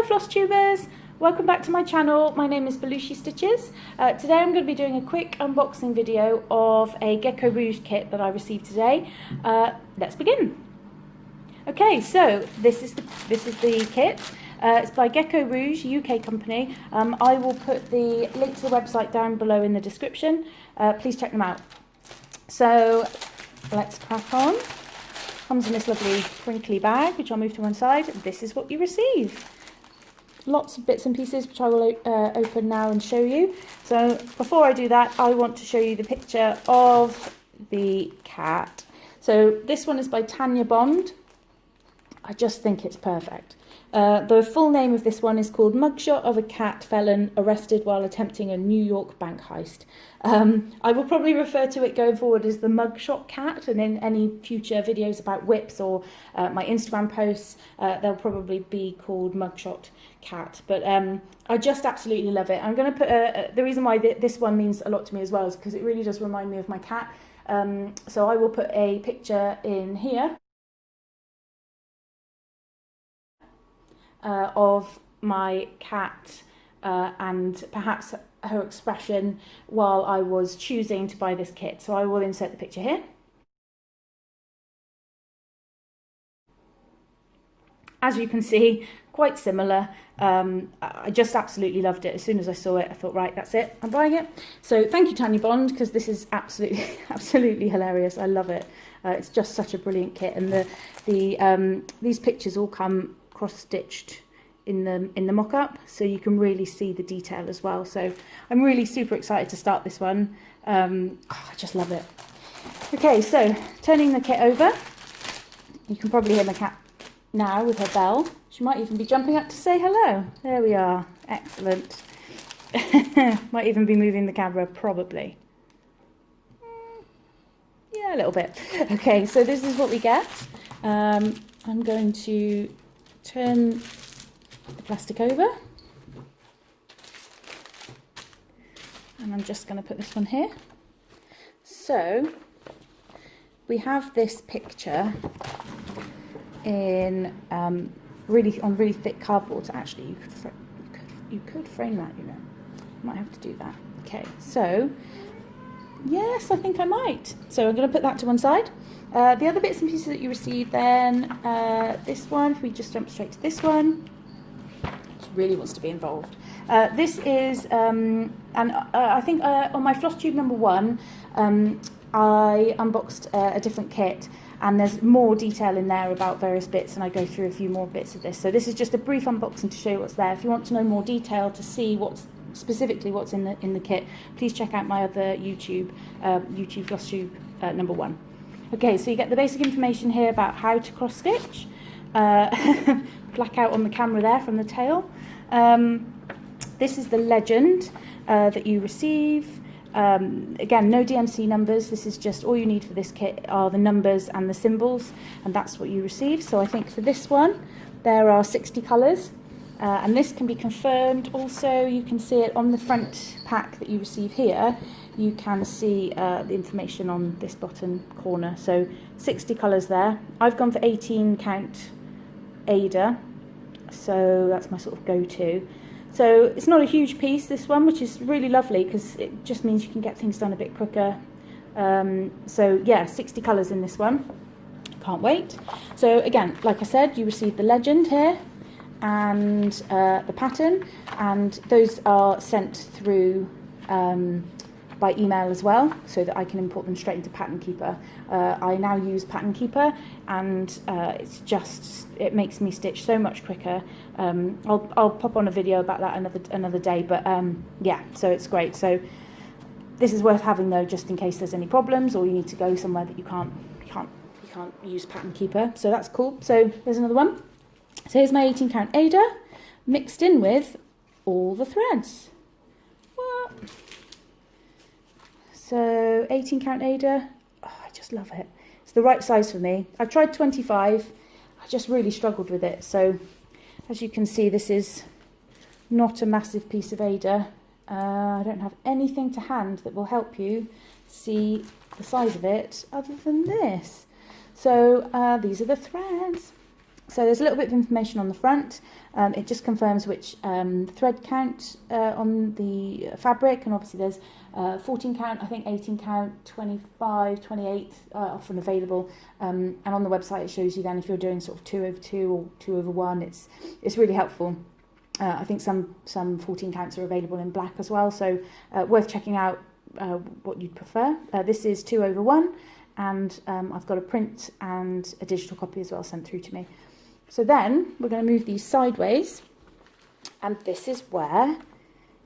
Hello Flosstubers! Welcome back to my channel. My name is Belushi Stitches. Today I'm going to be doing a quick unboxing video of a Gecko Rouge kit that I received today. Let's begin. Okay, so this is the kit. It's by Gecko Rouge, UK company. I will put the link to the website down below in the description. Please check them out. So let's crack on. Comes in this lovely crinkly bag, which I'll move to one side. This is what you receive. Lots of bits and pieces, which I will open now and show you. So before I do that, I want to show you the picture of the cat. So this one is by Tanya Bond. I just think it's perfect. The full name of this one is called Mugshot of a Cat Felon Arrested While Attempting a New York Bank Heist. I will probably refer to it going forward as the Mugshot Cat, and in any future videos about whips or my Instagram posts, they'll probably be called Mugshot Cat. But I just absolutely love it. I'm going to put the reason why this one means a lot to me as well is because it really does remind me of my cat. So I will put a picture in here of my cat and perhaps her expression while I was choosing to buy this kit. So I will insert the picture here. As you can see, quite similar. I just absolutely loved it. As soon as I saw it, I thought, right, that's it, I'm buying it. So thank you, Tanya Bond, because this is absolutely hilarious. I love it. It's just such a brilliant kit, and these pictures all come cross-stitched in the mock-up, so you can really see the detail as well. So I'm really super excited to start this one. I just love it. Okay, so turning the kit over, you can probably hear my cat now with her bell. She might even be jumping up to say hello. There we are. Excellent. Might even be moving the camera, probably. Yeah, a little bit. Okay, so this is what we get. I'm going to turn the plastic over, and I'm just going to put this one here. So we have this picture in really thick cardboard. So actually you could frame that, you know. Might have to do that. Okay, so yes, I think I might. So I'm going to put that to one side. The other bits and pieces that you receive then, this one, if we just jump straight to this one, which really wants to be involved. This is, I think on my Flosstube number 1, I unboxed a different kit, and there's more detail in there about various bits, and I go through a few more bits of this. So this is just a brief unboxing to show you what's there. If you want to know more detail to see specifically what's in the kit, please check out my other YouTube Flosstube number 1. Okay, so you get the basic information here about how to cross stitch. Black out on the camera there from the tail. This is the legend that you receive. Again, no DMC numbers. This is just all you need for this kit are the numbers and the symbols, and that's what you receive. So I think for this one there are 60 colours. And this can be confirmed. Also, you can see it on the front pack that you receive here. You can see the information on this bottom corner. So 60 colours there. I've gone for 18 count Ada, so that's my sort of go-to. So it's not a huge piece, this one, which is really lovely because it just means you can get things done a bit quicker. So yeah, 60 colours in this one. Can't wait. So again, like I said, you receive the legend here and the pattern, and those are sent through by email as well, so that I can import them straight into Pattern Keeper. I now use Pattern Keeper, and it makes me stitch so much quicker. I'll pop on a video about that another day, but yeah, so it's great. So this is worth having though, just in case there's any problems or you need to go somewhere that you can't use Pattern Keeper. So that's cool. So there's another one. So here's my 18 count Ada mixed in with all the threads. What? So 18 count Ada, oh, I just love it. It's the right size for me. I've tried 25, I just really struggled with it. So as you can see, this is not a massive piece of Ada. I don't have anything to hand that will help you see the size of it other than this. So these are the threads. So there's a little bit of information on the front. It just confirms which thread count on the fabric, and obviously there's 14 count, I think 18 count, 25, 28 often available. And on the website it shows you then if you're doing sort of 2/2 or 2/1. It's really helpful. I think some 14 counts are available in black as well, so worth checking out what you'd prefer. This is 2/1, and I've got a print and a digital copy as well sent through to me. So then we're going to move these sideways, and this is where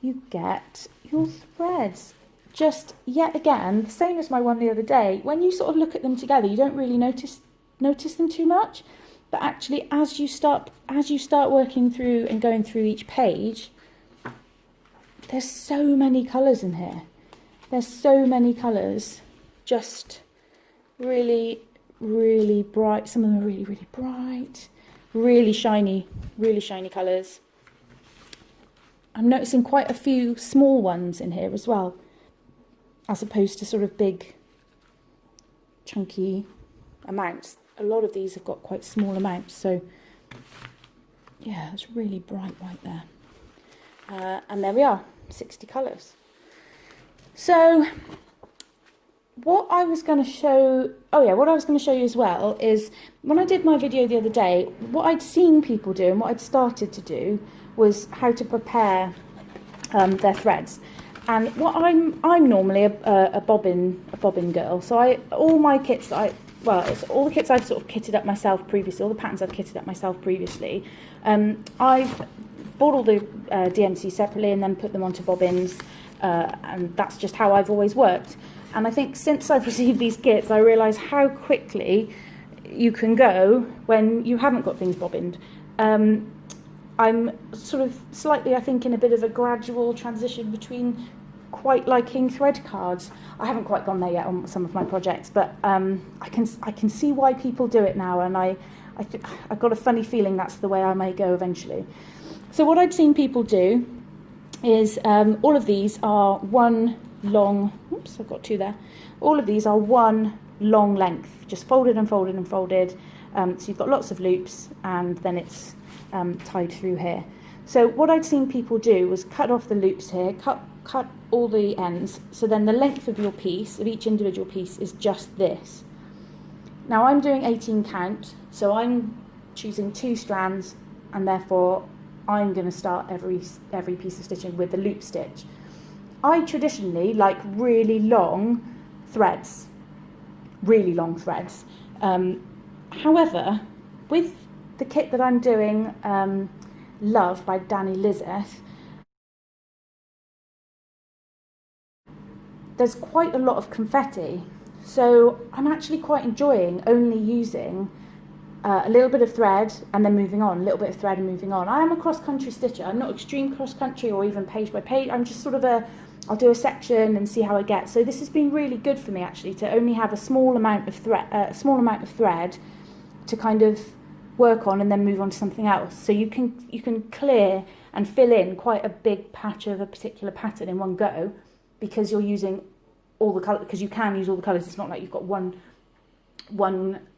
you get your threads. Just yet again, the same as my one the other day, when you sort of look at them together, you don't really notice them too much, but actually as you start working through and going through each page, there's so many colours in here. There's so many colours, just really, really bright. Some of them are really, really bright. Really shiny colours. I'm noticing quite a few small ones in here as well, as opposed to sort of big, chunky amounts. A lot of these have got quite small amounts, so yeah, it's really bright right there. And there we are, 60 colours. So what I was going to show you as well is when I did my video the other day, what I'd seen people do and what I'd started to do was how to prepare their threads. And what I'm normally a bobbin girl, so all the kits I've sort of kitted up myself previously, all the patterns I've kitted up myself previously. I've bought all the DMC separately and then put them onto bobbins, and that's just how I've always worked. And I think since I've received these kits, I realise how quickly you can go when you haven't got things bobbined. I'm sort of slightly, I think, in a bit of a gradual transition between quite liking thread cards. I haven't quite gone there yet on some of my projects, but I can see why people do it now, and I've got a funny feeling that's the way I may go eventually. So what I'd seen people do is all of these are one long, oops, I've got two there. All of these are one long length, just folded and folded and folded. So you've got lots of loops, and then it's tied through here. So what I'd seen people do was cut off the loops here, cut all the ends, so then the length of your piece, of each individual piece, is just this. Now I'm doing 18 count, so I'm choosing 2 strands, and therefore I'm going to start every piece of stitching with the loop stitch. I traditionally like really long threads. However, with the kit that I'm doing, Love by Dany Lizeth, there's quite a lot of confetti, so I'm actually quite enjoying only using a little bit of thread and then moving on, a little bit of thread and moving on. I am a cross-country stitcher. I'm not extreme cross-country or even page by page. I'm just sort of I'll do a section and see how I get. So this has been really good for me actually, to only have a small amount of thread to kind of work on and then move on to something else. So you can clear and fill in quite a big patch of a particular pattern in one go, because you're using all the colours, because you can use all the colours. It's not like you've got one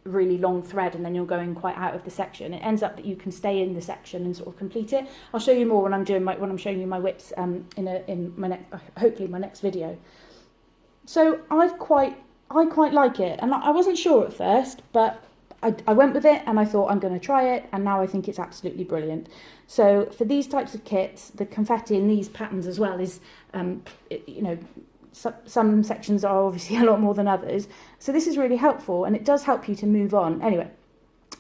really long thread and then you're going quite out of the section. It ends up that you can stay in the section and sort of complete it. I'll show you more when I'm showing you my whips in my next, hopefully my next video. So I quite like it, and I wasn't sure at first, but I went with it and I thought I'm going to try it, and now I think it's absolutely brilliant. So for these types of kits, the confetti in these patterns as well is, some sections are obviously a lot more than others. So this is really helpful, and it does help you to move on. Anyway,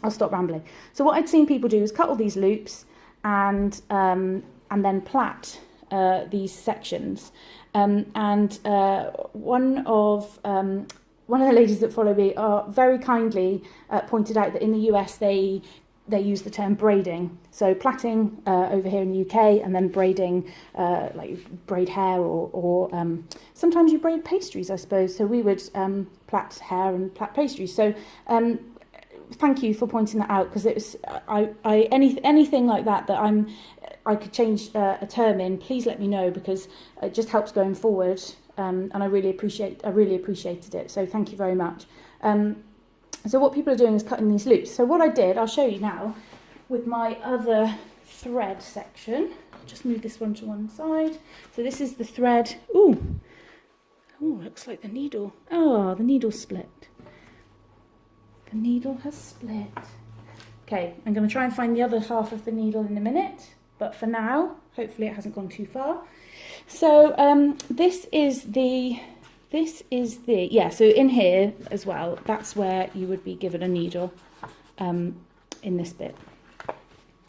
I'll stop rambling. So what I'd seen people do is cut all these loops and then plait these sections. One of the ladies that follow me very kindly pointed out that in the US they use the term braiding. So plaiting over here in the UK, and then braiding, like braid hair, or sometimes you braid pastries, I suppose. So we would plait hair and plait pastries. So thank you for pointing that out, because it was anything like that I could change a term in. Please let me know, because it just helps going forward. And I really appreciated it. So thank you very much. So what people are doing is cutting these loops. So what I did, I'll show you now, with my other thread section. Just move this one to one side. So this is the thread. Ooh, looks like the needle. Oh, the needle split. The needle has split. Okay, I'm going to try and find the other half of the needle in a minute. But for now, hopefully it hasn't gone too far. So this is the, so in here as well, that's where you would be given a needle in this bit,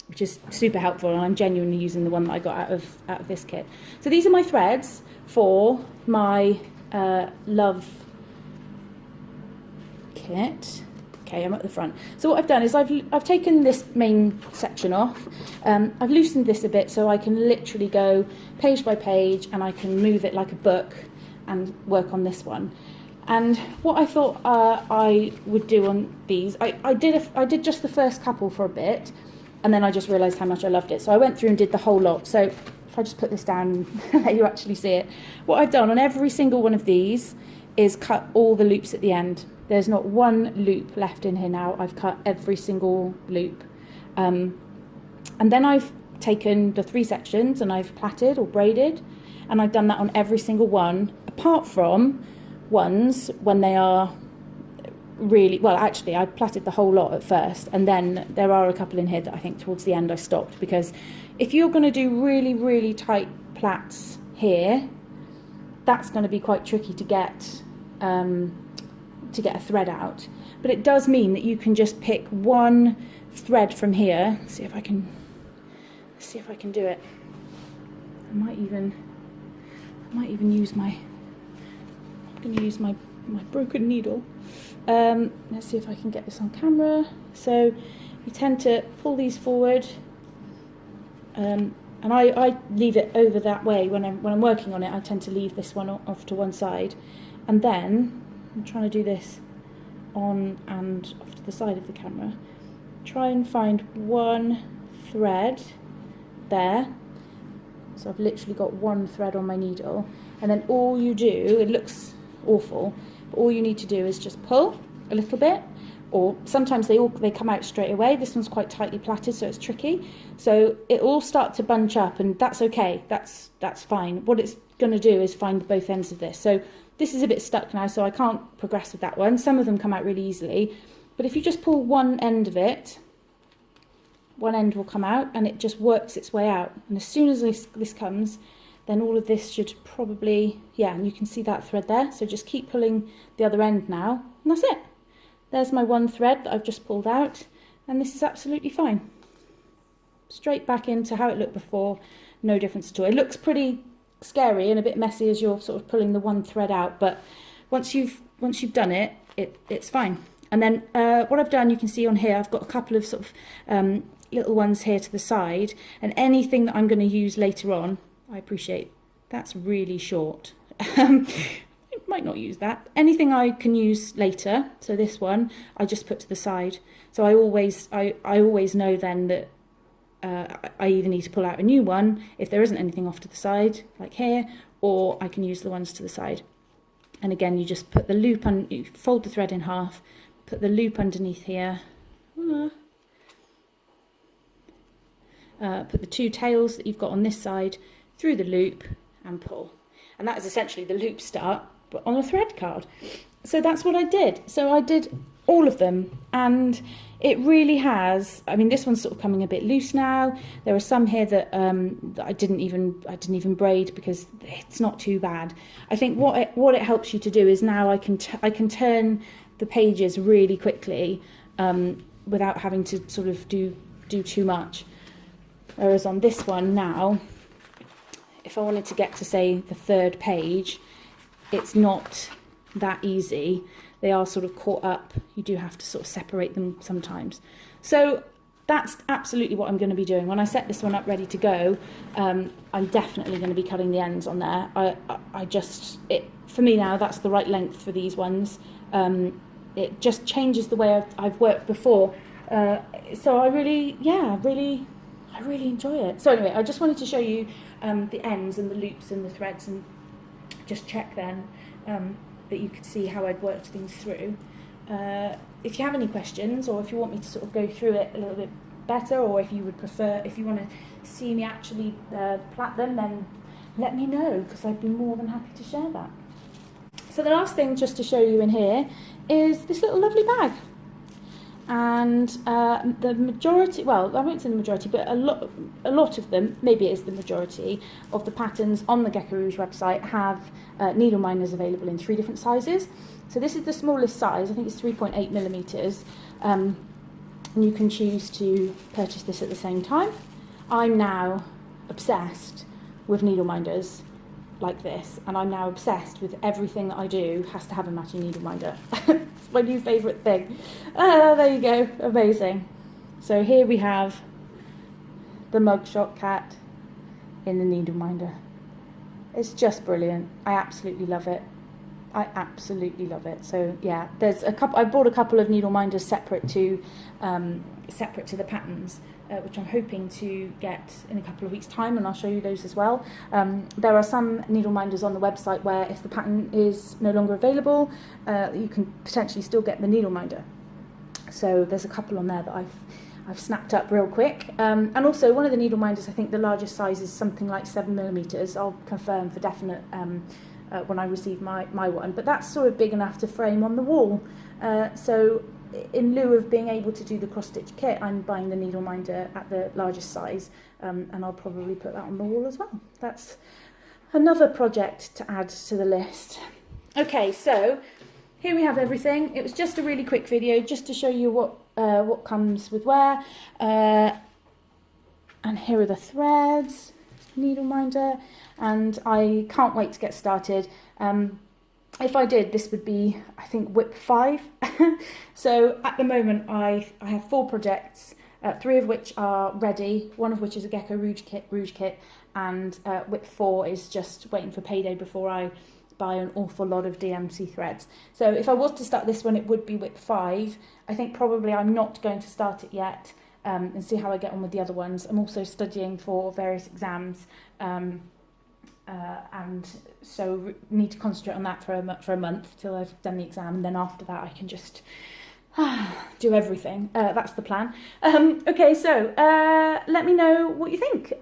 which is super helpful, and I'm genuinely using the one that I got out of this kit. So these are my threads for my love kit. Okay, I'm at the front. So what I've done is I've taken this main section off. I've loosened this a bit so I can literally go page by page, and I can move it like a book and work on this one. And what I thought I would do on these, I did just the first couple for a bit, and then I just realised how much I loved it. So I went through and did the whole lot. So if I just put this down and let you actually see it, what I've done on every single one of these is cut all the loops at the end. There's not one loop left in here now. I've cut every single loop. And then I've taken the 3 sections and I've plaited or braided, and I've done that on every single one, apart from ones when they are really, well, actually I plaited the whole lot at first, and then there are a couple in here that I think towards the end I stopped, because if you're going to do really, really tight plaits here, that's going to be quite tricky to get a thread out. But it does mean that you can just pick one thread from here. See if I can do it. I might even use my, I'm going to use my broken needle. Let's see if I can get this on camera. So you tend to pull these forward, and I leave it over that way when I'm working on it. I tend to leave this one off to one side, and then I'm trying to do this on and off to the side of the camera. Try and find one thread there. So I've literally got one thread on my needle, and then all you do, it looks awful, but all you need to do is just pull a little bit, or sometimes they come out straight away. This one's quite tightly plaited, so it's tricky. So it all start to bunch up, and that's okay. That's fine. What it's going to do is find both ends of this. So this is a bit stuck now, so I can't progress with that one. Some of them come out really easily, but if you just pull one end of it, one end will come out, and it just works its way out. And as soon as this comes, then all of this should probably, yeah, and you can see that thread there. So just keep pulling the other end now, and that's it. There's my one thread that I've just pulled out, and this is absolutely fine. Straight back into how it looked before, no difference at all. It looks pretty scary and a bit messy as you're sort of pulling the one thread out, but once you've done it, it's fine. And then what I've done, you can see on here, I've got a couple of sort of little ones here to the side, and anything that I'm going to use later on, I appreciate that's really short. I might not use that. Anything I can use later, so this one I just put to the side. So I always know then that I either need to pull out a new one if there isn't anything off to the side, like here, or I can use the ones to the side. And again, you just put the loop on, you fold the thread in half, put the loop underneath here, put the 2 tails that you've got on this side through the loop and pull. And that is essentially the loop start, but on a thread card. So that's what I did. So I did all of them, and it really has, I mean, this one's sort of coming a bit loose now. There are some here that I didn't even braid, because it's not too bad. I think what it helps you to do is now I can turn the pages really quickly without having to sort of do too much. Whereas on this one now, if I wanted to get to, say, the 3rd page, it's not that easy. They are sort of caught up. You do have to sort of separate them sometimes. So that's absolutely what I'm going to be doing. When I set this one up ready to go, I'm definitely going to be cutting the ends on there. For me now, that's the right length for these ones. It just changes the way I've worked before. So I really enjoy it. So anyway, I just wanted to show you the ends and the loops and the threads, and just check then that you could see how I'd worked things through. if you have any questions, or if you want me to sort of go through it a little bit better, or if you would prefer, if you want to see me actually plait them, then let me know, because I'd be more than happy to share that. So the last thing just to show you in here is this little lovely bag. And the majority, well, I won't say the majority, but a lot of them, maybe it is the majority of the patterns on the Gecko Rouge website have needle minders available in 3 different sizes. So this is the smallest size, I think it's 3.8 millimeters, and you can choose to purchase this at the same time. I'm now obsessed with needle minders like this, and I'm now obsessed with everything that I do has to have a matching needle minder. It's my new favourite thing. There you go, amazing. So here we have the Mugshot cat in the needle minder. It's just brilliant. I absolutely love it. I absolutely love it. So yeah, there's a couple. I bought a couple of needle minders separate to the patterns, which I'm hoping to get in a couple of weeks' time, and I'll show you those as well. There are some needle minders on the website where if the pattern is no longer available, you can potentially still get the needle minder. So there's a couple on there that I've snapped up real quick. And also one of the needle minders, I think the largest size is something like 7 millimeters. I'll confirm for definite when I receive my one, but that's sort of big enough to frame on the wall. So in lieu of being able to do the cross-stitch kit, I'm buying the needle minder at the largest size, and I'll probably put that on the wall as well. That's another project to add to the list. Okay, so here we have everything. It was just a really quick video just to show you what comes with where, and here are the threads, needle minder, and I can't wait to get started. If I did, this would be, I think, whip 5. So at the moment I have 4 projects, 3 of which are ready, 1 of which is a Gecko Rouge kit, and whip 4 is just waiting for payday before I buy an awful lot of DMC threads. So if I was to start this one, it would be whip 5. I think probably I'm not going to start it yet, and see how I get on with the other ones. I'm also studying for various exams, and so need to concentrate on that for a month till I've done the exam, and then after that I can just do everything. That's the plan. Okay, so let me know what you think.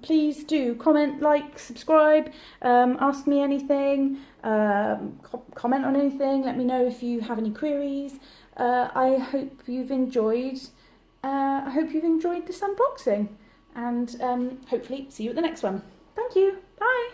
Please do comment, like, subscribe, ask me anything, comment on anything, let me know if you have any queries. I hope you've enjoyed this unboxing, and hopefully see you at the next one. Thank you. Bye.